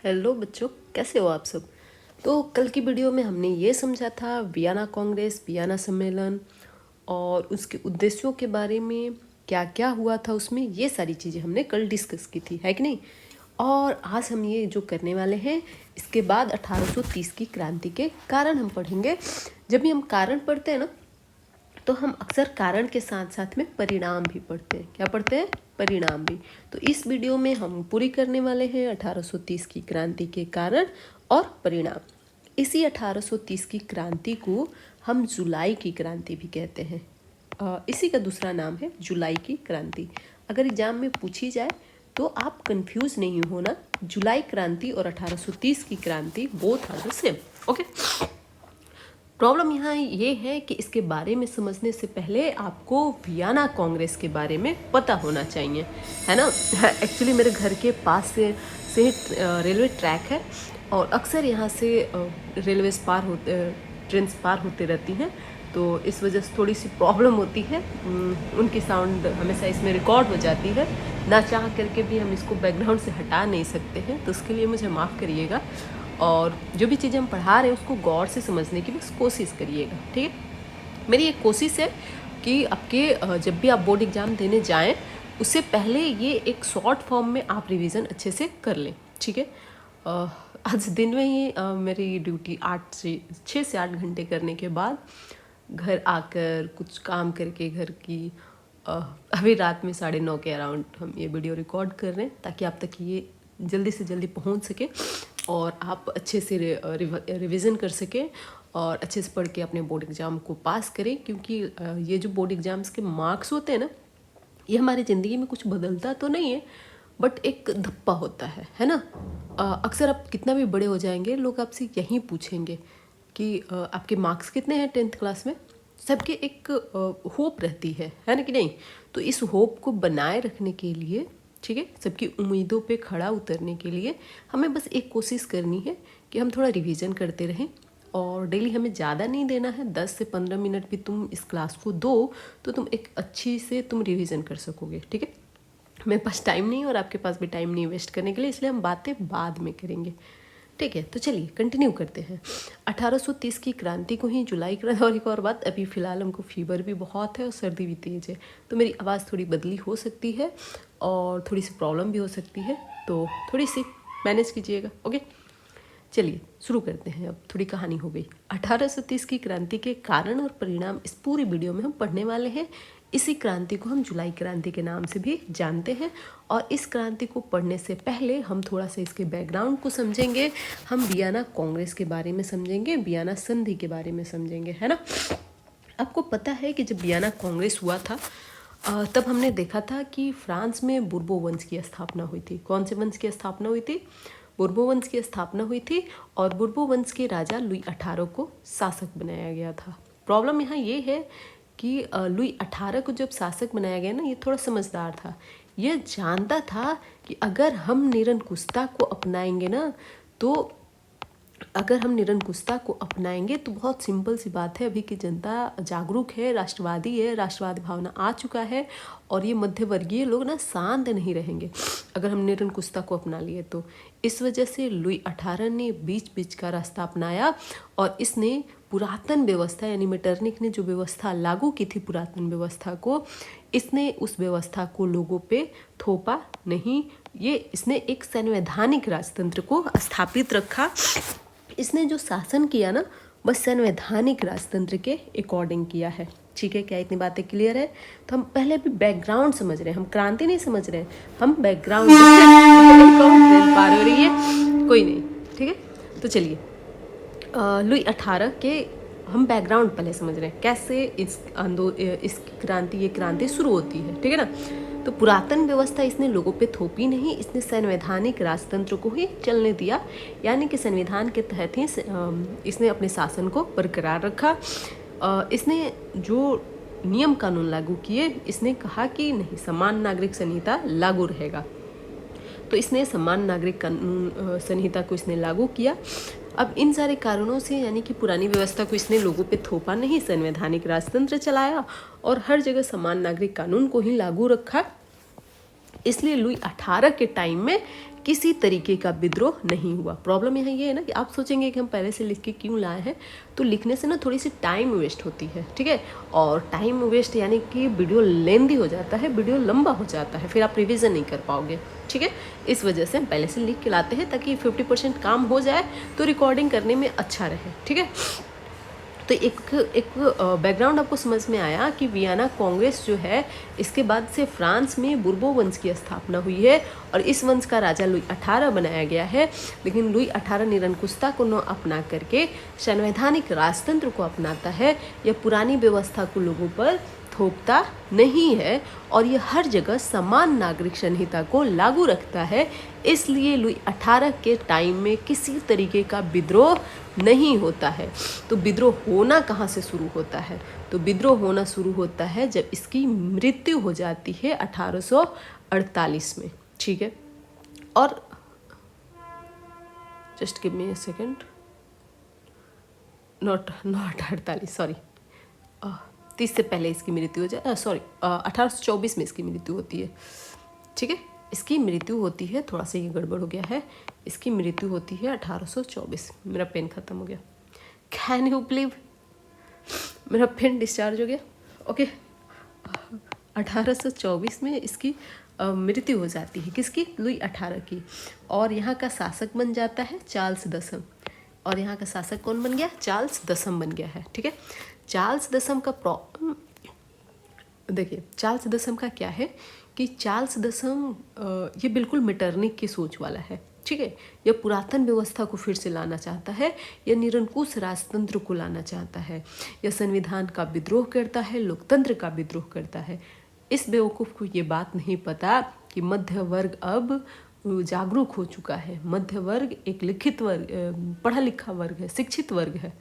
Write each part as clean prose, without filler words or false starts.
Hello बच्चों, कैसे हो आप सब। तो कल की वीडियो में हमने ये समझा था वियना कांग्रेस, वियना सम्मेलन और उसके उद्देश्यों के बारे में, क्या क्या हुआ था उसमें, ये सारी चीज़ें हमने कल डिस्कस की थी, है कि नहीं। और आज हम ये जो करने वाले हैं, इसके बाद 1830 की क्रांति के कारण हम पढ़ेंगे। जब भी हम कारण पढ़ते हैं ना, तो हम अक्सर कारण के साथ साथ में परिणाम भी पढ़ते हैं। क्या पढ़ते हैं? परिणाम भी। तो इस वीडियो में हम पूरी करने वाले हैं 1830 की क्रांति के कारण और परिणाम। इसी 1830 की क्रांति को हम जुलाई की क्रांति भी कहते हैं। इसी का दूसरा नाम है जुलाई की क्रांति। अगर एग्जाम में पूछी जाए तो आप कंफ्यूज नहीं होना, जुलाई क्रांति और 1830 की क्रांति both are the same. Okay. Problem यहाँ ये है कि इसके बारे में समझने से पहले आपको वियना कांग्रेस के बारे में पता होना चाहिए, है ना। एक्चुअली मेरे घर के पास से रेलवे ट्रैक है और अक्सर यहाँ से रेलवेज ट्रेन पार होते रहती हैं, तो इस वजह से थोड़ी सी प्रॉब्लम होती है। उनकी साउंड हमेशा इसमें रिकॉर्ड हो जाती है, ना चाह करके भी हम इसको बैकग्राउंड से हटा नहीं सकते हैं, तो उसके लिए मुझे माफ़ करिएगा। और जो भी चीज़ें हम पढ़ा रहे हैं उसको गौर से समझने की बस कोशिश करिएगा, ठीक है। मेरी एक कोशिश है कि आपके जब भी आप बोर्ड एग्ज़ाम देने जाएं उससे पहले ये एक शॉर्ट फॉर्म में आप रिवीजन अच्छे से कर लें, ठीक है। आज दिन में ही मेरी ड्यूटी 6 से 8 घंटे करने के बाद घर आकर कुछ काम करके घर की अभी रात में 9:30 के अराउंड हम ये वीडियो रिकॉर्ड कर रहे हैं, ताकि आप तक ये जल्दी से जल्दी पहुंच सके और आप अच्छे से रिवीजन कर सकें और अच्छे से पढ़ के अपने बोर्ड एग्ज़ाम को पास करें। क्योंकि ये जो बोर्ड एग्ज़ाम्स के मार्क्स होते हैं ना, ये हमारी ज़िंदगी में कुछ बदलता तो नहीं है, बट एक धप्पा होता है ना। अक्सर आप कितना भी बड़े हो जाएंगे, लोग आपसे यही पूछेंगे कि आपके मार्क्स कितने हैं 10th क्लास में। सबके एक होप रहती है ना कि नहीं। तो इस होप को बनाए रखने के लिए, ठीक है, सबकी उम्मीदों पे खड़ा उतरने के लिए हमें बस एक कोशिश करनी है कि हम थोड़ा रिवीजन करते रहें। और डेली हमें ज़्यादा नहीं देना है, 10 से 15 मिनट भी तुम इस क्लास को दो तो तुम एक अच्छी से तुम रिवीजन कर सकोगे, ठीक है। मेरे पास टाइम नहीं और आपके पास भी टाइम नहीं वेस्ट करने के लिए, इसलिए हम बातें बाद में करेंगे, ठीक है। तो चलिए कंटिन्यू करते हैं। 1830 की क्रांति को ही जुलाई क्रांति। और एक और बात, अभी फ़िलहाल हमको फीवर भी बहुत है और सर्दी भी तेज़ है, तो मेरी आवाज़ थोड़ी बदली हो सकती है और थोड़ी सी प्रॉब्लम भी हो सकती है, तो थोड़ी सी मैनेज कीजिएगा, ओके। चलिए शुरू करते हैं। अब थोड़ी कहानी हो गई। 1830 की क्रांति के कारण और परिणाम इस पूरी वीडियो में हम पढ़ने वाले हैं। इसी क्रांति को हम जुलाई क्रांति के नाम से भी जानते हैं। और इस क्रांति को पढ़ने से पहले हम थोड़ा सा इसके बैकग्राउंड को समझेंगे। हम वियना कांग्रेस के बारे में समझेंगे, वियना संधि के बारे में समझेंगे, है ना। आपको पता है कि जब वियना कांग्रेस हुआ था तब हमने देखा था कि फ्रांस में बुर्बो वंश की स्थापना हुई थी। कौन से वंश की स्थापना हुई थी? बुर्बो वंश की स्थापना हुई थी और बुर्बो वंश के राजा लुई 18 को शासक बनाया गया था। प्रॉब्लम यहाँ ये है कि लुई 18 को जब शासक बनाया गया ना, ये थोड़ा समझदार था। ये जानता था कि अगर हम निरंकुशता को अपनाएंगे ना, तो अगर हम निरंकुशता को अपनाएंगे तो बहुत सिंपल सी बात है, अभी की जनता जागरूक है, राष्ट्रवादी है, राष्ट्रवादी भावना आ चुका है और ये मध्यवर्गीय लोग ना शांत नहीं रहेंगे अगर हम निरंकुशता को अपना लिए तो। इस वजह से लुई 18 ने बीच बीच का रास्ता अपनाया और इसने पुरातन व्यवस्था यानी मेटरनिक ने जो व्यवस्था लागू की थी पुरातन व्यवस्था को, इसने उस व्यवस्था को लोगों पे थोपा नहीं। ये इसने एक संवैधानिक राजतंत्र को स्थापित रखा। इसने जो शासन किया ना, बस संवैधानिक राजतंत्र के अकॉर्डिंग किया है, ठीक है। क्या इतनी बातें क्लियर है? तो हम पहले भी बैकग्राउंड समझ रहे हैं, हम क्रांति नहीं समझ रहे हैं, हम बैकग्राउंड पार हो रही है, कोई नहीं, ठीक है। तो चलिए लुई 18 के हम बैकग्राउंड पहले समझ रहे हैं, कैसे इस क्रांति शुरू होती है, ठीक है ना। तो पुरातन व्यवस्था इसने लोगों पे थोपी नहीं, इसने संवैधानिक राजतंत्र को ही चलने दिया, यानी कि संविधान के तहत ही इसने अपने शासन को बरकरार रखा। इसने जो नियम कानून लागू किए, इसने कहा कि नहीं, समान नागरिक संहिता लागू रहेगा, तो इसने समान नागरिक कानून संहिता को इसने लागू किया। अब इन सारे कारणों से, यानी कि पुरानी व्यवस्था को इसने लोगों पे थोपा नहीं, संवैधानिक राजतंत्र चलाया और हर जगह समान नागरिक कानून को ही लागू रखा। इसलिए लुई 18 के टाइम में किसी तरीके का विद्रोह नहीं हुआ। प्रॉब्लम यहाँ ये है ना कि आप सोचेंगे कि हम पहले से लिख के क्यों लाए हैं, तो लिखने से ना थोड़ी सी टाइम वेस्ट होती है, ठीक है। और टाइम वेस्ट यानी कि वीडियो लेंदी हो जाता है, वीडियो लंबा हो जाता है, फिर आप रिवीजन नहीं कर पाओगे, ठीक है। इस वजह से हम पहले से लिख के लाते हैं ताकि 50% काम हो जाए तो रिकॉर्डिंग करने में अच्छा रहे, ठीक है। तो एक बैकग्राउंड आपको समझ में आया कि वियना कांग्रेस जो है इसके बाद से फ्रांस में बुर्बो वंश की स्थापना हुई है और इस वंश का राजा लुई 18 बनाया गया है। लेकिन लुई 18 निरंकुशता को न अपना करके संवैधानिक राजतंत्र को अपनाता है। यह पुरानी व्यवस्था को लोगों पर थोपता नहीं है और यह हर जगह समान नागरिक संहिता को लागू रखता है। इसलिए लुई 18 के टाइम में किसी तरीके का विद्रोह नहीं होता है। तो विद्रोह होना कहाँ से शुरू होता है? तो विद्रोह होना शुरू होता है जब इसकी मृत्यु हो जाती है 1848 में, ठीक है। और just give me a second, not 48, sorry, 30 से पहले इसकी मृत्यु हो जाए, सॉरी 1824 में इसकी मृत्यु होती है, ठीक है। इसकी मृत्यु होती है, थोड़ा सा ये गड़बड़ हो गया है, इसकी मृत्यु होती है 1824। मेरा पेन खत्म हो गया, कैन यू बिलीव, मेरा पेन डिस्चार्ज हो गया, ओके। 1824 में इसकी मृत्यु हो जाती है, किसकी? लुई 18 की। और यहाँ का शासक बन जाता है चार्ल्स दसम। और यहाँ का शासक कौन बन गया? चार्ल्स दसम बन गया है, ठीक है। चार्ल्स दसम का देखिए, चार्ल्स दसम का क्या है कि चार्ल्स दसम ये बिल्कुल मेटरनिक की सोच वाला है, ठीक है। यह पुरातन व्यवस्था को फिर से लाना चाहता है, यह निरंकुश राजतंत्र को लाना चाहता है, यह संविधान का विद्रोह करता है, लोकतंत्र का विद्रोह करता है। इस बेवकूफ़ को ये बात नहीं पता कि मध्य वर्ग अब जागरूक हो चुका है। मध्य वर्ग एक लिखित वर्ग, पढ़ा लिखा वर्ग है, शिक्षित वर्ग है।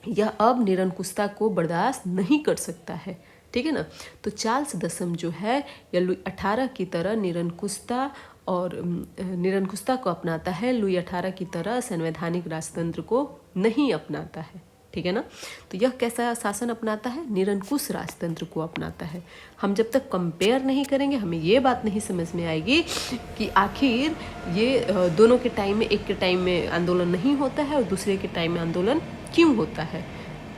यह अब निरंकुशता को बर्दाश्त नहीं कर सकता है, ठीक है ना। तो चार्ल्स दसम जो है यह लुई 18 की तरह निरंकुशता को अपनाता है, लुई 18 की तरह संवैधानिक राजतंत्र को नहीं अपनाता है, ठीक है ना। तो यह कैसा शासन अपनाता है? निरंकुश राजतंत्र को अपनाता है। हम जब तक कंपेयर नहीं करेंगे हमें ये बात नहीं समझ में आएगी कि आखिर ये दोनों के टाइम में, एक के टाइम में आंदोलन नहीं होता है और दूसरे के टाइम में आंदोलन क्यों होता है,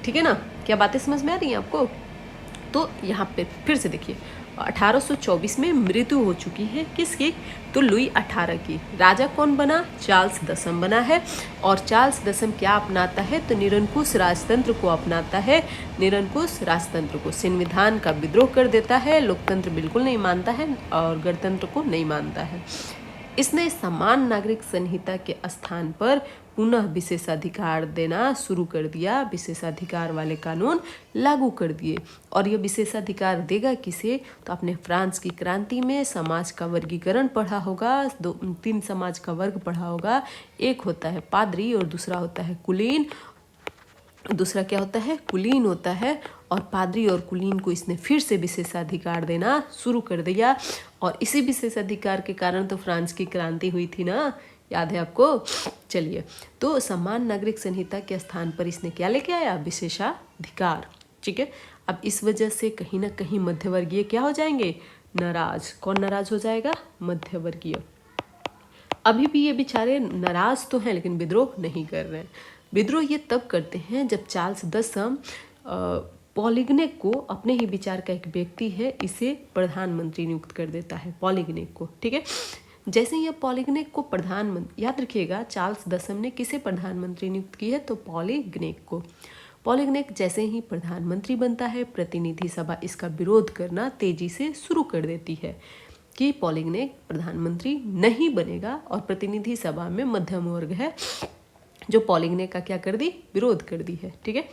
ठीक है ना। क्या बातें समझ में आ रही हैं आपको? तो यहाँ पे फिर से देखिए, 1824 में मृत्यु हो चुकी है, किसकी? तो लुई 18 की। राजा कौन बना? चार्ल्स दसम बना है। और चार्ल्स दसम क्या अपनाता है? तो निरंकुश राजतंत्र को अपनाता है। निरंकुश राजतंत्र को, संविधान का विद्रोह कर देता है, लोकतंत्र बिल्कुल नहीं मानता है और गणतंत्र को नहीं मानता है। इसने समान नागरिक संहिता के स्थान पर पुनः विशेषाधिकार देना शुरू कर दिया, विशेषाधिकार वाले कानून लागू कर दिए। और ये विशेषाधिकार देगा किसे? तो आपने फ्रांस की क्रांति में समाज का वर्गीकरण पढ़ा होगा, 3 समाज का वर्ग पढ़ा होगा। एक होता है पादरी और दूसरा होता है कुलीन। दूसरा क्या होता है? कुलीन होता है। और पादरी और कुलीन को इसने फिर से विशेषाधिकार देना शुरू कर दिया। और इसी विशेषाधिकार के कारण तो फ्रांस की क्रांति हुई थी ना, याद है आपको? चलिए, तो समान नागरिक संहिता के स्थान पर इसने क्या लेके आया? विशेषाधिकार, ठीक है। अब इस वजह से कहीं ना कहीं मध्यवर्गीय क्या हो जाएंगे? नाराज। कौन नाराज हो जाएगा? मध्यवर्गीय। अभी भी ये बेचारे नाराज तो हैं लेकिन विद्रोह नहीं कर रहे हैं। विद्रोह ये तब करते हैं जब चार्ल्स दसम पॉलिग्नेक को, अपने ही विचार का एक व्यक्ति है, इसे प्रधानमंत्री नियुक्त कर देता है, पॉलिग्नेक को, ठीक है। जैसे ही पॉलिग्नेक को प्रधानमंत्री, याद रखिएगा चार्ल्स दसम ने किसे प्रधानमंत्री नियुक्त की है? तो पॉलिग्नेक को। पॉलिग्नेक जैसे ही प्रधानमंत्री बनता है, प्रतिनिधि सभा इसका विरोध करना तेजी से शुरू कर देती है कि पॉलिग्नेक प्रधानमंत्री नहीं बनेगा। और प्रतिनिधि सभा में मध्यम वर्ग है जो पॉलिग्नेक का क्या कर दी? विरोध कर दी है, ठीक है।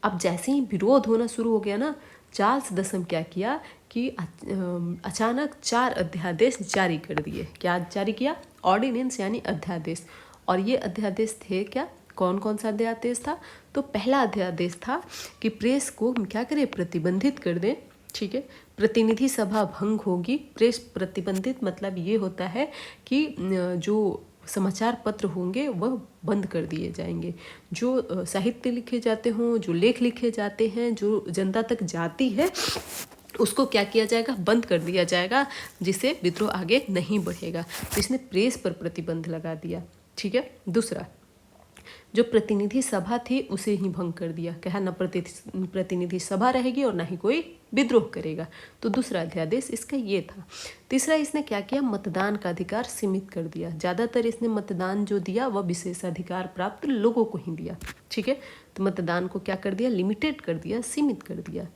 अब जैसे ही विरोध होना शुरू हो गया ना, चार्ल्स दसम क्या किया कि अचानक 4 अध्यादेश जारी कर दिए। क्या जारी किया? ऑर्डिनेंस यानी अध्यादेश। और ये अध्यादेश थे क्या? कौन कौन सा अध्यादेश था? तो पहला अध्यादेश था कि प्रेस को हम क्या करें? प्रतिबंधित कर दें, ठीक है। प्रतिनिधि सभा भंग होगी। प्रेस प्रतिबंधित मतलब ये होता है कि जो समाचार पत्र होंगे वह बंद कर दिए जाएंगे। जो साहित्य लिखे जाते हों, जो लेख लिखे जाते हैं, जो जनता तक जाती है, उसको क्या किया जाएगा, बंद कर दिया जाएगा, जिससे विद्रोह आगे नहीं बढ़ेगा। तो इसने प्रेस पर प्रतिबंध लगा दिया। ठीक है। दूसरा, जो प्रतिनिधि सभा थी उसे ही भंग कर दिया। कहा ना प्रतिनिधि सभा रहेगी और ना ही कोई विद्रोह करेगा। तो दूसरा अध्यादेश इसका ये था। तीसरा, इसने क्या किया, मतदान का अधिकार सीमित कर दिया। ज़्यादातर इसने मतदान जो दिया वह विशेषाधिकार प्राप्त लोगों को ही दिया। ठीक है। तो मतदान को क्या कर दिया, लिमिटेड कर दिया, सीमित कर दिया।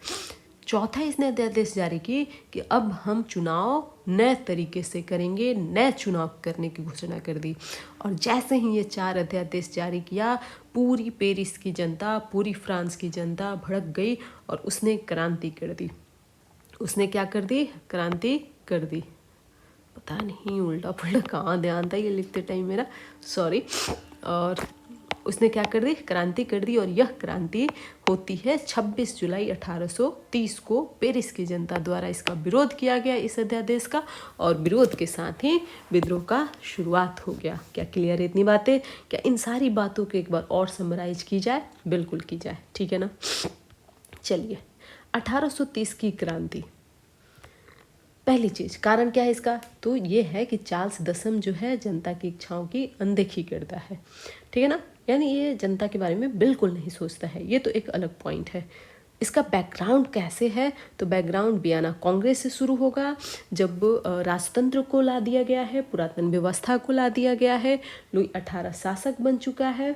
चौथा, इसने अध्यादेश जारी की कि अब हम चुनाव नए तरीके से करेंगे, नए चुनाव करने की घोषणा कर दी। और जैसे ही ये 4 अध्यादेश जारी किया, पूरी पेरिस की जनता, पूरी फ्रांस की जनता भड़क गई और उसने क्रांति कर दी। उसने क्या कर दी, क्रांति कर दी। पता नहीं उल्टा पुल्टा कहाँ ध्यान था ये लिखते टाइम मेरा, सॉरी। और उसने क्या कर दी, क्रांति कर दी। और यह क्रांति होती है 26 जुलाई 1830 को। पेरिस की जनता द्वारा इसका विरोध किया गया, इस अध्यादेश का, और विरोध के साथ ही विद्रोह का शुरुआत हो गया। क्या क्लियर है इतनी बातें? क्या इन सारी बातों को एक बार और समराइज की जाए? बिल्कुल की जाए, ठीक है ना। चलिए, 1830 की क्रांति, पहली चीज, कारण क्या है इसका, तो ये है कि चार्ल्स दसम जो है जनता की इच्छाओं की अनदेखी करता है। ठीक है ना, यानी ये जनता के बारे में बिल्कुल नहीं सोचता है। ये तो एक अलग पॉइंट है। इसका बैकग्राउंड कैसे है, तो बैकग्राउंड वियना कांग्रेस से शुरू होगा, जब राजतंत्र को ला दिया गया है, पुरातन व्यवस्था को ला दिया गया है। लुई 18 शासक बन चुका है,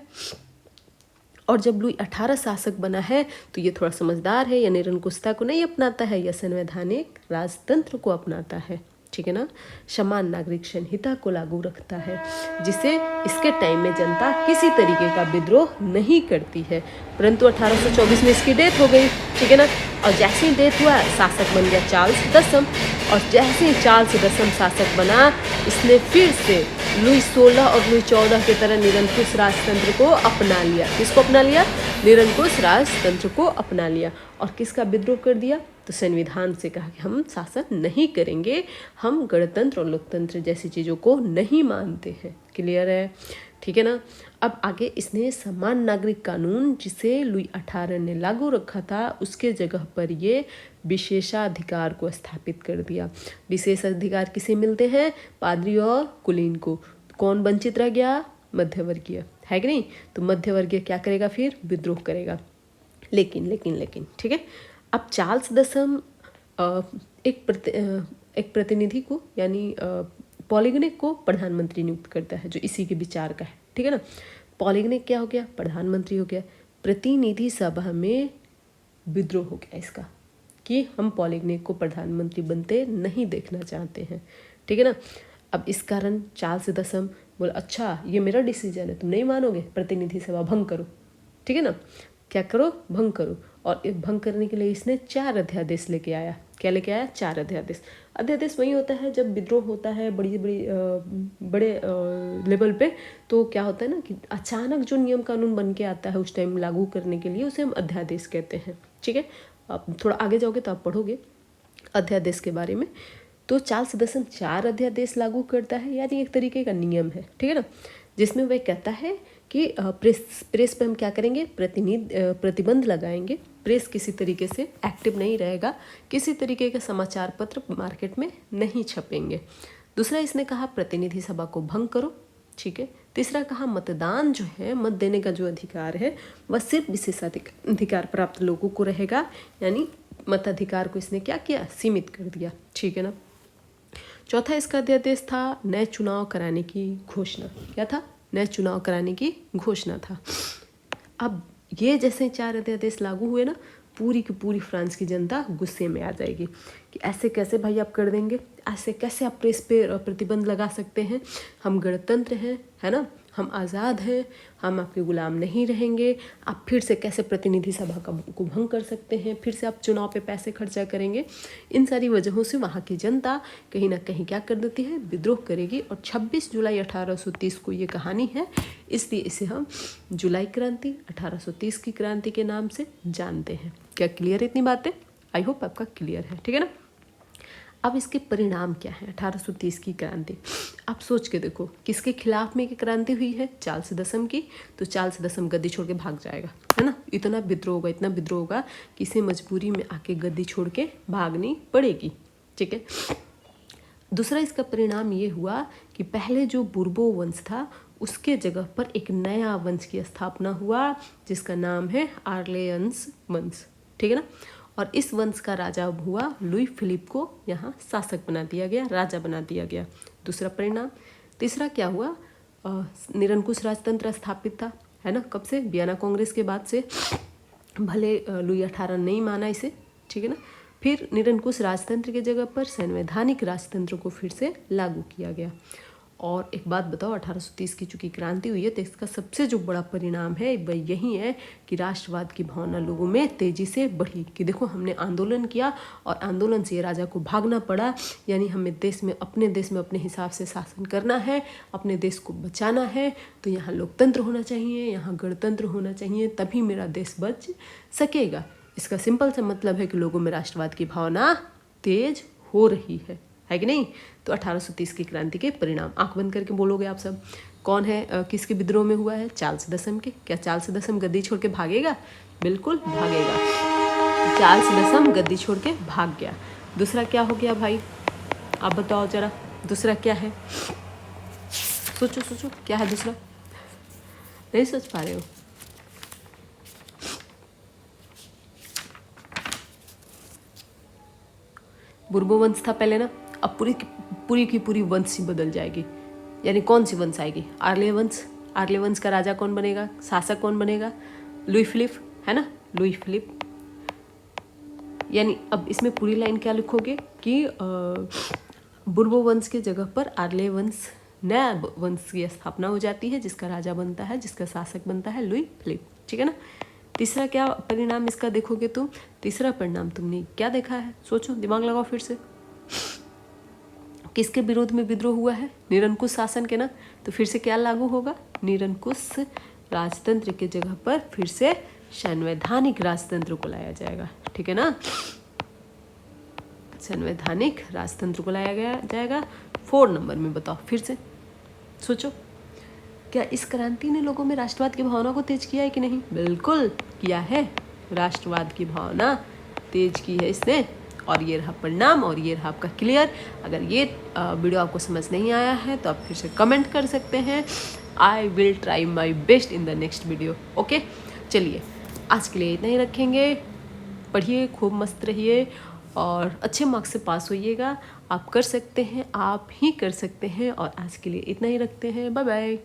और जब लुई 18 शासक बना है तो ये थोड़ा समझदार है, या निरंकुशता को नहीं अपनाता है, या संवैधानिक राजतंत्र को अपनाता है। ठीक है ना। समान नागरिक संहिता को लागू रखता है, जिसे इसके टाइम में जनता किसी तरीके का विद्रोह नहीं करती है। परंतु 1824 में इसकी डेथ हो गई। ठीक है ना। और जैसे ही डेथ हुआ, शासक बन गया चार्ल्स दसम, और जैसे ही चार्ल्स दसम शासक बना, इसने फिर से लुई 16 और लुई 14 की तरह निरंकुश राजतंत्र को अपना लिया। किसको अपना लिया? निरंकुश राजतंत्र को अपना लिया। और किसका विद्रोह कर दिया? तो संविधान से कहा कि हम शासन नहीं करेंगे, हम गणतंत्र और लोकतंत्र जैसी चीज़ों को नहीं मानते हैं। क्लियर है? ठीक है ना। अब आगे इसने समान नागरिक कानून, जिसे लुई 18 ने लागू रखा था, उसके जगह पर ये विशेषाधिकार को स्थापित कर दिया। विशेषाधिकार किसे मिलते हैं? पादरी और कुलीन को। कौन वंचित रह गया? मध्यवर्गीय, है कि नहीं। तो मध्यवर्गीय क्या करेगा? फिर विद्रोह करेगा। लेकिन ठीक है। अब चार्ल्स दसम एक प्रतिनिधि को, यानी पॉलीगनेक को प्रधानमंत्री नियुक्त करता है, जो इसी के विचार का है। ठीक है ना। पॉलीगनेक क्या हो गया? प्रधानमंत्री हो गया। प्रतिनिधि सभा में विद्रोह हो गया इसका, कि हम पॉलीगनेक को प्रधानमंत्री बनते नहीं देखना चाहते हैं। ठीक है ना। अब इस कारण चार्ल्स दसम बोला, अच्छा ये मेरा डिसीजन है, तुम नहीं मानोगे, प्रतिनिधि सभा भंग करो। ठीक है ना। क्या करो? भंग करो। और भंग करने के लिए इसने 4 अध्यादेश लेके आया। क्या लेके आया? 4 अध्यादेश। अध्यादेश वही होता है जब विद्रोह होता है बड़े लेवल पे, तो क्या होता है ना कि अचानक जो नियम कानून बन के आता है उस टाइम लागू करने के लिए, उसे हम अध्यादेश कहते हैं। ठीक है। आप थोड़ा आगे जाओगे तो आप पढ़ोगे अध्यादेश के बारे में। तो चार्ल्स दसम 4 अध्यादेश लागू करता है, यानी एक तरीके का नियम है। ठीक है ना। जिसमें वह कहता है कि प्रेस पे हम क्या करेंगे? प्रतिबंध लगाएंगे। प्रेस किसी तरीके से एक्टिव नहीं रहेगा, किसी तरीके के समाचार पत्र मार्केट में नहीं छपेंगे। दूसरा, इसने कहा प्रतिनिधि सभा को भंग करो। ठीक है। तीसरा कहा मतदान जो है, मत देने का जो अधिकार है, वह सिर्फ विशेषाधिकार प्राप्त लोगों को रहेगा, यानी मताधिकार को इसने क्या किया? सीमित कर दिया। ठीक है ना। चौथा इसका अध्यादेश था नए चुनाव कराने की घोषणा। क्या था? नए चुनाव कराने की घोषणा था। अब ये जैसे 4 अध्यादेश लागू हुए ना, पूरी की पूरी फ्रांस की जनता गुस्से में आ जाएगी कि ऐसे कैसे भाई आप कर देंगे, ऐसे कैसे आप प्रेस पे प्रतिबंध लगा सकते हैं, हम गणतंत्र हैं, है ना, हम आज़ाद हैं, हम आपके गुलाम नहीं रहेंगे, आप फिर से कैसे प्रतिनिधि सभा को भंग कर सकते हैं, फिर से आप चुनाव पे पैसे खर्चा करेंगे। इन सारी वजहों से वहाँ की जनता कहीं ना कहीं क्या कर देती है? विद्रोह करेगी। और 26 जुलाई 1830 को ये कहानी है, इसलिए इसे हम जुलाई क्रांति, 1830 की क्रांति के नाम से जानते हैं। क्या क्लियर है इतनी बातें? आई होप आपका क्लियर है। ठीक है ना। अब इसके परिणाम क्या है 1830 की क्रांति। आप सोच के देखो, किसके खिलाफ में की क्रांति हुई है? चार्ल्स दसम की। तो चार्ल्स दसम गद्दी छोड़ के भाग जाएगा, है ना। इतना विद्रोह होगा, इतना विद्रोह होगा कि इसे मजबूरी में आके गद्दी छोड़ के भागनी पड़ेगी, ठीक है। दूसरा इसका परिणाम ये हुआ कि पहले जो बुर्बो वंश था उसके जगह पर एक नया वंश की स्थापना हुआ जिसका नाम है आर्लेयंस वंश, ठीक है ना। और इस वंश का राजा हुआ लुई फिलिप को यहाँ शासक बना दिया गया, राजा बना दिया गया। दूसरा परिणाम। तीसरा क्या हुआ? निरंकुश राजतंत्र स्थापित था, है ना। कब से? वियना कांग्रेस के बाद से। भले लुई 18 नहीं माना इसे, ठीक है ना। फिर निरंकुश राजतंत्र की जगह पर संवैधानिक राजतंत्र को फिर से लागू किया गया। और एक बात बताओ, 1830 की चूंकि क्रांति हुई है तो इसका सबसे जो बड़ा परिणाम है वह यही है कि राष्ट्रवाद की भावना लोगों में तेजी से बढ़ी। कि देखो, हमने आंदोलन किया और आंदोलन से राजा को भागना पड़ा, यानी हमें देश में अपने हिसाब से शासन करना है, अपने देश को बचाना है। तो यहाँ लोकतंत्र होना चाहिए, यहाँ गणतंत्र होना चाहिए, तभी मेरा देश बच सकेगा। इसका सिंपल सा मतलब है कि लोगों में राष्ट्रवाद की भावना तेज हो रही है कि नहीं। तो 1830 की क्रांति के परिणाम आंख बंद करके बोलोगे आप सब। कौन है, किसके विद्रोह में हुआ है? चार्ल्स दसम के। क्या चार्ल्स दसम गद्दी छोड़ के भागेगा? बिल्कुल भागेगा। चार्ल्स दसम गद्दी छोड़ के भाग गया। दूसरा क्या हो गया भाई, आप बताओ जरा, दूसरा क्या है? सोचो सोचो, क्या है दूसरा? नहीं सोच पा रहे हो? बुर्बो वंश था पहले ना, अब पूरी की पूरी वंश ही बदल जाएगी। यानी कौन सी वंश आएगी? आर्ले वंश। आर्ले वंश का राजा कौन बनेगा? शासक कौन बनेगा? लुई फिलिप, है ना, लुई फिलिप। यानी अब इसमें पूरी लाइन क्या लिखोगे कि बुर्बो वंश के जगह पर आर्ले वंश, नया वंश की स्थापना हो जाती है जिसका राजा बनता है, जिसका शासक बनता है लुई फिलिप, ठीक है ना। तीसरा क्या परिणाम इसका देखोगे तुम? तीसरा परिणाम तुमने क्या देखा है? सोचो, दिमाग लगाओ फिर से। किसके विरोध में विद्रोह हुआ है? निरंकुश शासन के ना। तो फिर से क्या लागू होगा? निरंकुश राजतंत्र के जगह पर फिर से संवैधानिक राजतंत्र को लाया जाएगा, ठीक है ना। संवैधानिक राजतंत्र को लाया जाएगा। 4 नंबर में बताओ फिर से, सोचो, क्या इस क्रांति ने लोगों में राष्ट्रवाद की भावना को तेज किया है कि नहीं? बिल्कुल किया है, राष्ट्रवाद की भावना तेज की है इसने। और ये रहा परिणाम, और ये रहा आपका क्लियर। अगर ये वीडियो आपको समझ नहीं आया है तो आप फिर से कमेंट कर सकते हैं। I will try my best in the next video. Okay, चलिए आज के लिए इतना ही रखेंगे। पढ़िए, खूब मस्त रहिए और अच्छे मार्क्स से पास होइएगा। आप कर सकते हैं, आप ही कर सकते हैं। और आज के लिए इतना ही रखते हैं। Bye bye.